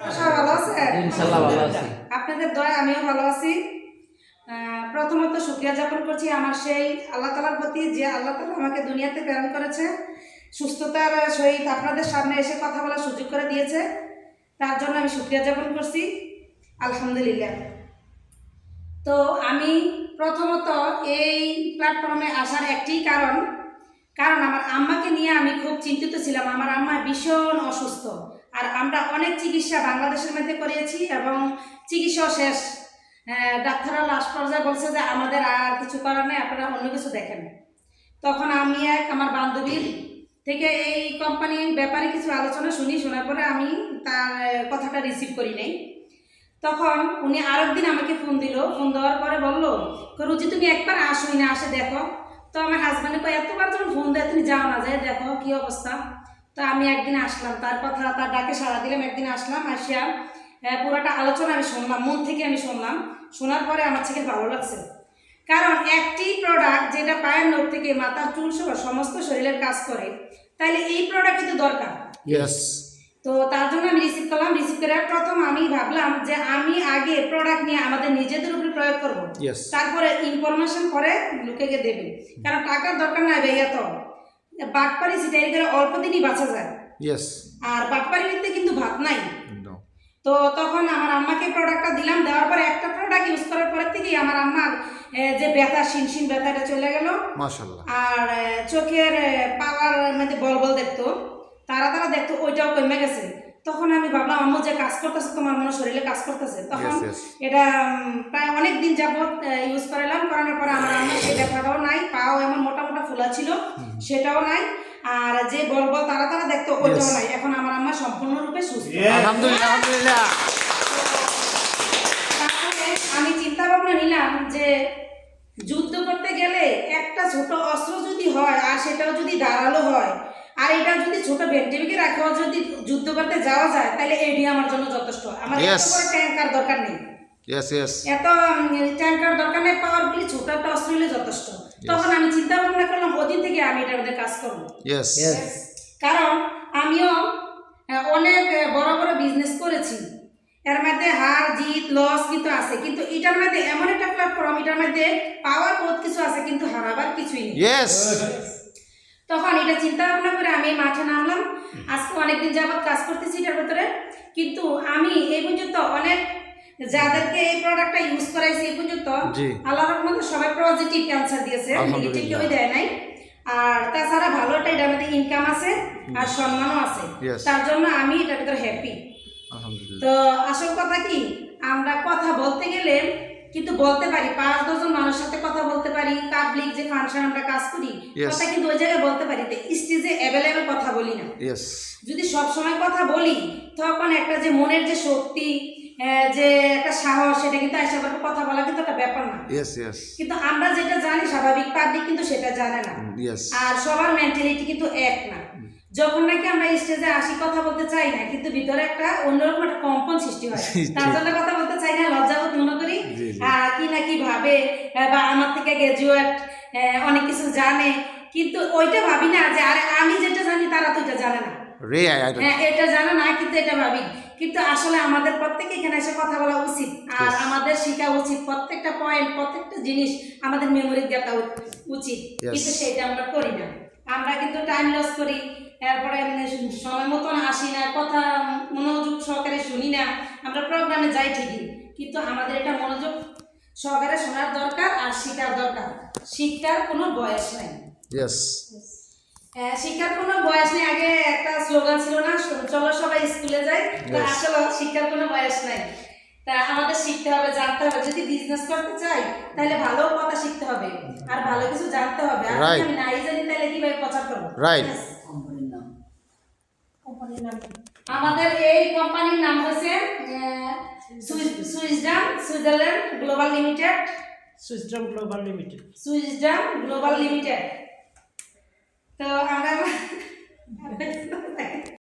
ভালো আছেন? ইনশাআল্লাহ ভালো আছি। আপনাদের দয়ায় আমিও ভালো আছি। প্রথমত শুকরিয়া জ্ঞাপন করছি আমার সেই আল্লাহ তাআলার প্রতি যে আল্লাহ তাআলা আমাকে দুনিয়াতে প্রেরণ করেছে, সুস্থতার সহিত আপনাদের সামনে এসে কথা বলার সুযোগ করে দিয়েছে, তার জন্য আমি শুকরিয়া জ্ঞাপন করছি। আলহামদুলিল্লাহ। তো আমি প্রথমত এই প্ল্যাটফর্মে আসার একটি কারণ আমার আম্মাকে নিয়ে আমি খুব চিন্তিত ছিলাম। আমার আম্মা ভীষণ অসুস্থ, আর আমরা অনেক চিকিৎসা বাংলাদেশের মধ্যে করিয়েছি এবং চিকিৎসা শেষ। ডাক্তাররা লাস্ট পর্যায়ে বলছে যে আমাদের আর কিছু করার নেই, আপনারা অন্য কিছু দেখেন। তখন আমি আমার বান্ধবীর থেকে এই কোম্পানির ব্যাপারে কিছু আলোচনা শোনার পরে আমি তার কথাটা রিসিভ করি নাই। তখন উনি আরেকদিন আমাকে ফোন দেওয়ার পরে বললো, রুচি তুমি একবার আসোই না, আসে দেখো। তো আমার হাজব্যান্ডে কয় এতবার যখন ফোন দেয় তুমি যাও না, যায় দেখো কি অবস্থা। তো আমি একদিন আসলাম, তার ডাকে সাড়া দিলাম, একদিন আসলাম, আসিয়া পুরোটা আলোচনা আমি শুনলাম, মন থেকে আমি শুনলাম। শোনার পরে আমার থেকে ভালো লাগছে, কারণ একটি প্রোডাক্ট যেটা পায়ের নখ থেকে মাথার চুল সহ সমস্ত শরীরের কাজ করে, তাইলে এই প্রোডাক্ট কিন্তু দরকার। তো তার জন্য আমি রিসিভ করে প্রথম আমি ভাবলাম যে আমি আগে প্রোডাক্ট নিয়ে আমাদের নিজেদের উপরে প্রয়োগ করব, তারপরে ইনফরমেশন করে লোকেকে দেবে। কারণ টাকার দরকার নাই ভাইয়া, তো বাটপারি সিটাই করে অল্প দিনই বাঁচা যায়, আর বাটপারি নিতে কিন্তু ভাত নাই। তো তখন আমার আম্মাকে প্রোডাক্টটা দিলাম, দেওয়ার পরে একটা প্রোডাক্ট ইউজ করার পরের থেকেই আমার আম্মার যে ব্যথা, শিনশিন ব্যথাটা চলে গেল, মাশাআল্লাহ। আর চোখের পাওয়ার মধ্যে বল দেখতো, তারা দেখতো, ওইটাও কমে গেছে। তখন আমি ভাবলাম আম্মু যে কাজ করতেছে, তোমার মনে শরীরে কাজ করতেছে। তখন এটা প্রায় অনেক দিন যাবত ইউজ করানোর পরে আমার আম্মার সেই ব্যথাটাও নাই, পাও এমন মোটা মোটা ফোলা ছিল সেটাও নাই, আর যে বল তারা দেখতো ওইটাও নাই। এখন আমার আম্মা সম্পূর্ণরূপে সুস্থ, আলহামদুলিল্লাহ। তারপরে আমি চিন্তা ভাবনা নিলাম যে যুদ্ধ করতে গেলে একটা ছোট অস্ত্র যদি হয়, আর সেটাও যদি ধারালো হয়, আর এটা যদি ছোট ব্যাকটেরিয়াকে রাখাও যদি যুদ্ধ করতে যাওয়া যায়, তাহলে এডি আমার জন্য যথেষ্ট। আমার এত বড় ট্যাঙ্কার দরকার নেই, এত ট্যাঙ্কার দরকার নেই, পাওয়ারফুলি ছোট একটা অস্ত্র হলে যথেষ্ট। তখন আমি চিন্তা ভাবনা করলাম ওদিন থেকে আমি এটার মধ্যে কাজ করব। কারণ আমিও অনেক বড় বড় বিজনেস করেছি, এর মধ্যে হার জিত লস কিন্তু আছে, কিন্তু এটার মধ্যে এমন একটা প্ল্যাটফর্ম, এটার মধ্যে পাওয়ার বহুত কিছু আছে, কিন্তু হারাবার কিছুই নেই। তখন এটা চিন্তা ভাবনা করে আমি মাঠে নামলাম। আজকে অনেকদিন যাবত কাজ করতেছি এটার ভিতরে, কিন্তু আমি এই পর্যন্ত অনেক যাদেরকে এই প্রোডাক্টটা ইউজ করাইছি, এই পর্যন্ত আল্লাহর রহমতে সবাই পজিটিভ অ্যানসার দিয়েছে, নেগেটিভ কেউ দেয় নাই। আর তাছাড়া ভালো একটা এটার মধ্যে ইনকাম আছে আর সম্মানও আছে, তার জন্য আমি এটার ভিতরে হ্যাপি। তো আসল কথা কি, আমরা কথা বলতে গেলে কিন্তু বলতে পারি, 5-10 জন মানুষের সাথে কথা বলতে পারি, পাবলিক যে ফাংশন আমরা কাজ করি কথা কিন্তু ওই জায়গায় বলতে পারি, স্টেজে অ্যাভেলেবল কথা বলি না। যদি সব সময় কথা বলি, তখন একটা যে মনের যে শক্তি, যে একটা সাহস, সেটা কিন্তু এসে কথা বলা কিন্তু একটা ব্যাপার না। কিন্তু আমরা যেটা জানি স্বাভাবিক, পাবলিক কিন্তু সেটা জানে না, আর সবার মেন্টালিটি কিন্তু এক না। যখন নাকি আমরা স্টেজে আসি, কথা বলতে চাই না, কিন্তু ভিতরে একটা অন্যরকম একটা কম্পন সৃষ্টি হয়, তার জন্য কথা বলতে চাই না, লজ্জাবোধ মনে করি, কি না কি ভাবে, বা আমার থেকে গ্রাজুয়েট অনেক কিছু জানে, কিন্তু ওইটা ভাবি না যে আরে আমি যেটা জানি তারা তো এটা জানে না, এটা জানে না, কিন্তু এটা ভাবি। কিন্তু আসলে আমাদের প্রত্যেকে এখানে এসে কথা বলা উচিত, আর আমাদের শেখা উচিত, প্রত্যেকটা পয়েন্ট, প্রত্যেকটা জিনিস আমাদের মেমোরি দেওয়া উচিত, কিন্তু সেটা আমরা করি না। আমরা কিন্তু টাইম লস করি, এরপরে সময় মতন আসি না, কথা মনোযোগ সহকারে শুনি না। আমরা প্রোগ্রামে যাই ঠিকই, কিন্তু আমাদের এটা মনোযোগ সহকারে শোনার দরকার, আর শিখার দরকার। শিক্ষার কোনো বয়স নাই, শিক্ষার কোনো বয়স নেই। আগে একটা স্লোগান ছিল না, চলো সবাই স্কুলে যাই, আসলে শিক্ষার কোনো বয়স নাই। তা আমাদের শিখতে হবে, জানতে হবে। যদি বিজনেস করতে চাই তাহলে ভালো কথা শিখতে হবে, আর ভালো কিছু জানতে হবে। আর আমি নাই জানি তাহলে কিভাবে প্রচার করবো? আমাদের এই কোম্পানির নাম হচ্ছে সুইজারল্যান্ড গ্লোবাল লিমিটেড। তো আমরা